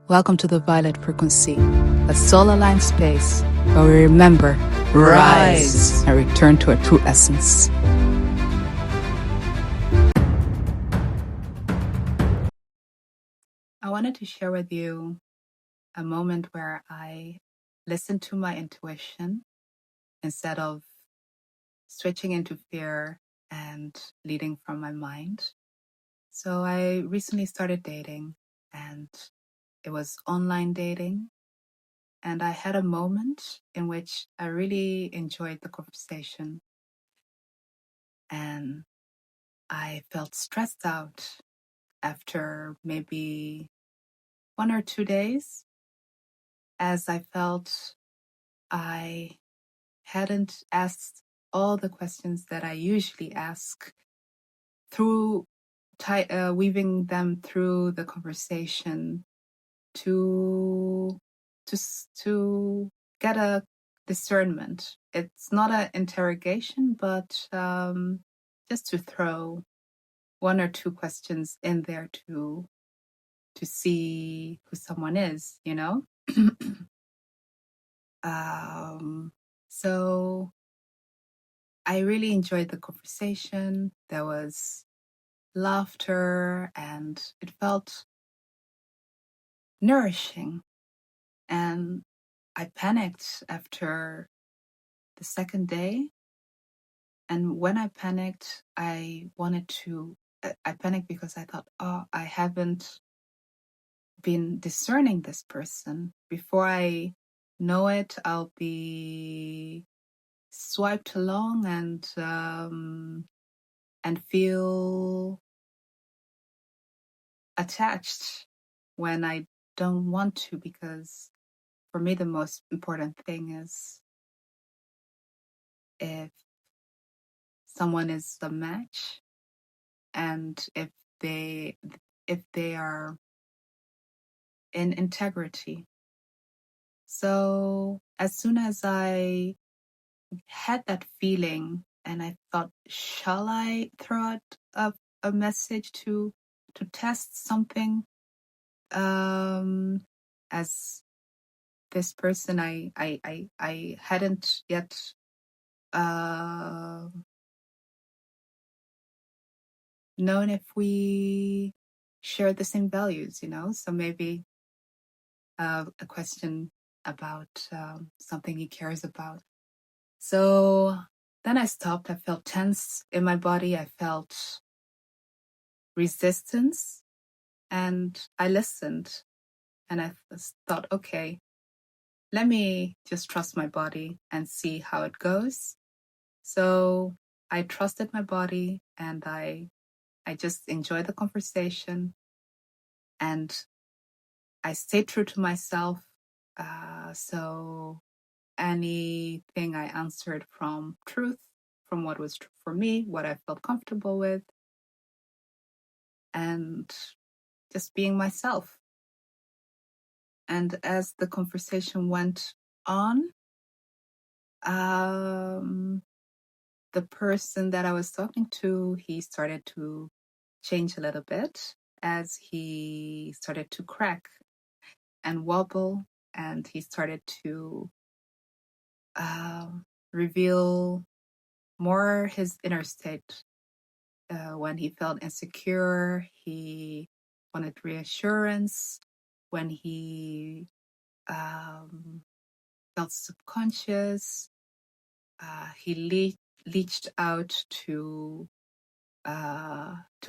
Welcome to the Violet Frequency, a soul-aligned space where we remember, rise, and return to our true essence. I wanted to share with you a moment where I listened to my intuition instead of switching into fear and leading from my mind. So I recently started dating, and it was online dating. And I had a moment in which I really enjoyed the conversation, and I felt stressed out after maybe 1 or 2 days, as I felt I hadn't asked all the questions that I usually ask through weaving them through the conversation to to get a discernment. It's not an interrogation, but just to throw 1 or 2 questions in there to see who someone is, you know. So I really enjoyed the conversation. There was laughter, and it felt nourishing. And I panicked after the second day. And when I panicked, I panicked because I thought, oh, I haven't been discerning this person. Before I know it, I'll be swiped along and feel attached when I don't want to, because for me the most important thing is if someone is a match, and if they are in integrity. So as soon as I had that feeling, and I thought, shall I throw out a message to test something? As this person, I hadn't yet known if we share the same values, So maybe a question about something he cares about. So then I stopped. I felt tense in my body. I felt resistance, and I listened, and I thought, okay, let me just trust my body and see how it goes. So I trusted my body, and I just enjoyed the conversation, and I stayed true to myself. So anything I answered from truth, from what was true for me, what I felt comfortable with, and just being myself. And as the conversation went on, the person that I was talking to, he started to change a little bit as he started to crack and wobble, and he started to reveal more his inner state. When he felt insecure, he wanted reassurance. When he felt subconscious, he reached out to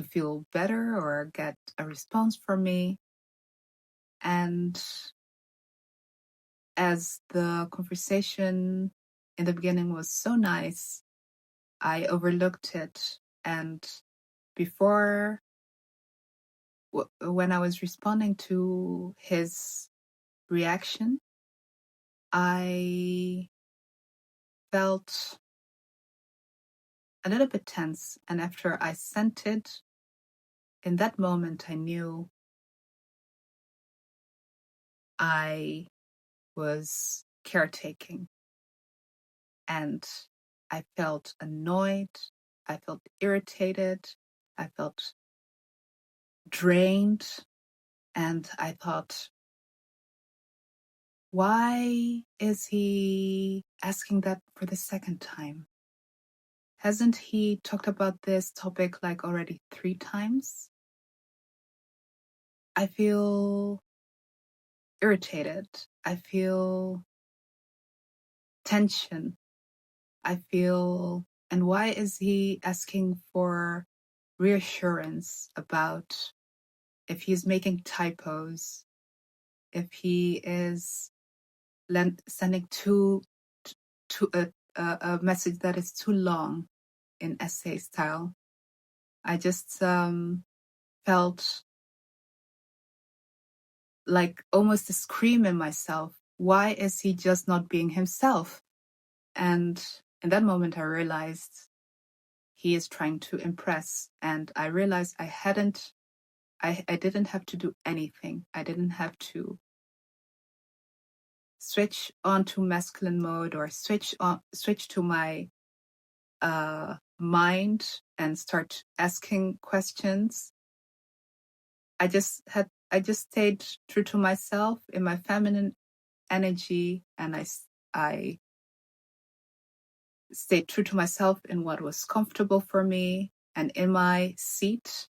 feel better or get a response from me. And as the conversation in the beginning was so nice, I overlooked it. And before, when I was responding to his reaction, I felt a little bit tense. And after I sent it, in that moment, I knew I was caretaking. And I felt annoyed. I felt irritated. I felt drained. And I thought, why is he asking that for the second time? Hasn't he talked about this topic like already 3 times? I feel irritated. I feel tension. I feel, and why is he asking for reassurance about if he's making typos, if he is sending to a message that is too long in essay style? I just felt like almost a scream in myself. Why is he just not being himself? And in that moment, I realized he is trying to impress. And I realized I didn't have to do anything. I didn't have to switch on to masculine mode or switch to my mind and start asking questions. I just stayed true to myself in my feminine energy, and I stayed true to myself in what was comfortable for me and in my seat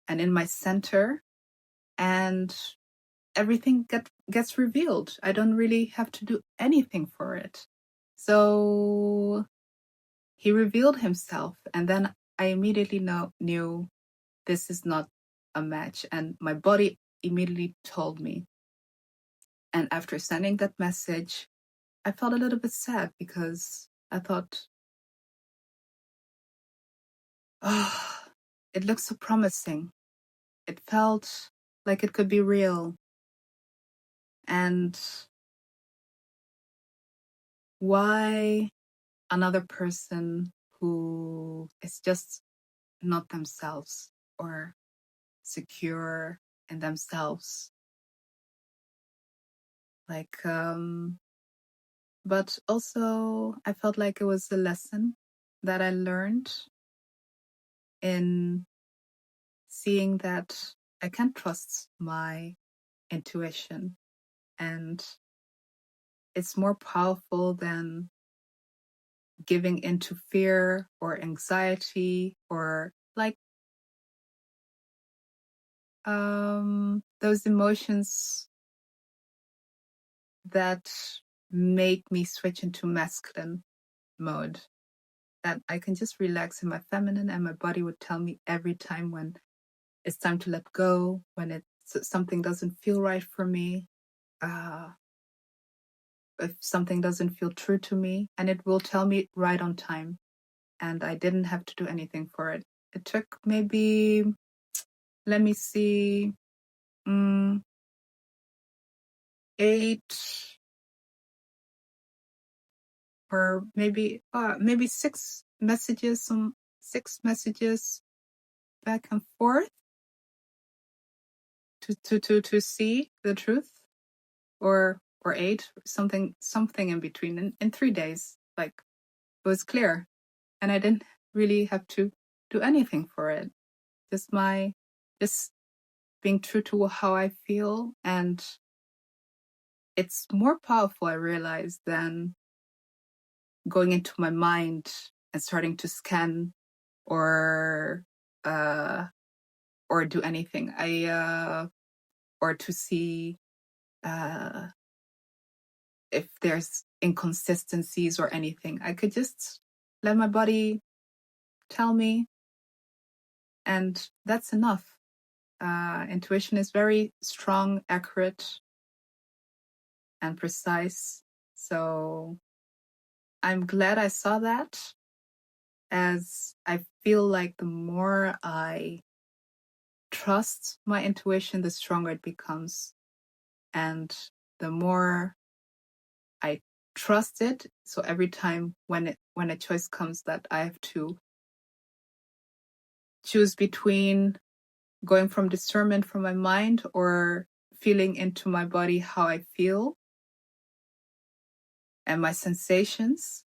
and in my center, and everything gets revealed. I don't really have to do anything for it. So he revealed himself, and then I immediately knew this is not a match, and my body immediately told me. And after sending that message, I felt a little bit sad because I thought, oh, it looks so promising. It felt like it could be real. And why another person who is just not themselves or secure in themselves? Like, but also I felt like it was a lesson that I learned in seeing that I can trust my intuition, and it's more powerful than giving into fear or anxiety or like those emotions that make me switch into masculine mode, that I can just relax in my feminine, and my body would tell me every time when it's time to let go, when something doesn't feel right for me, if something doesn't feel true to me, and it will tell me right on time. And I didn't have to do anything for it. It took maybe, let me see, 8 or maybe 6 messages, some 6 messages back and forth to see the truth, or 8, something in between, in 3 days. Like, it was clear, and I didn't really have to do anything for it. Just being true to how I feel, and it's more powerful, I realize, than going into my mind and starting to scan or do anything. Or to see if there's inconsistencies or anything. I could just let my body tell me, and that's enough. Intuition is very strong, accurate, and precise. So I'm glad I saw that, as I feel like the more I trust my intuition, the stronger it becomes. And the more I trust it, so every time when a choice comes that I have to choose between going from discernment from my mind or feeling into my body how I feel and my sensations,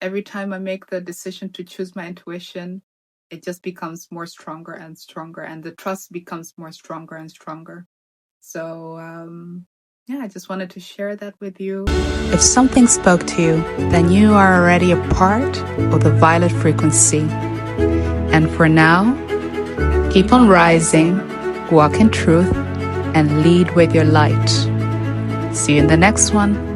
every time I make the decision to choose my intuition, it just becomes more stronger and stronger, and the trust becomes more stronger and stronger. So, yeah, I just wanted to share that with you. If something spoke to you, then you are already a part of the violet frequency. And for now, keep on rising, walk in truth, and lead with your light. See you in the next one.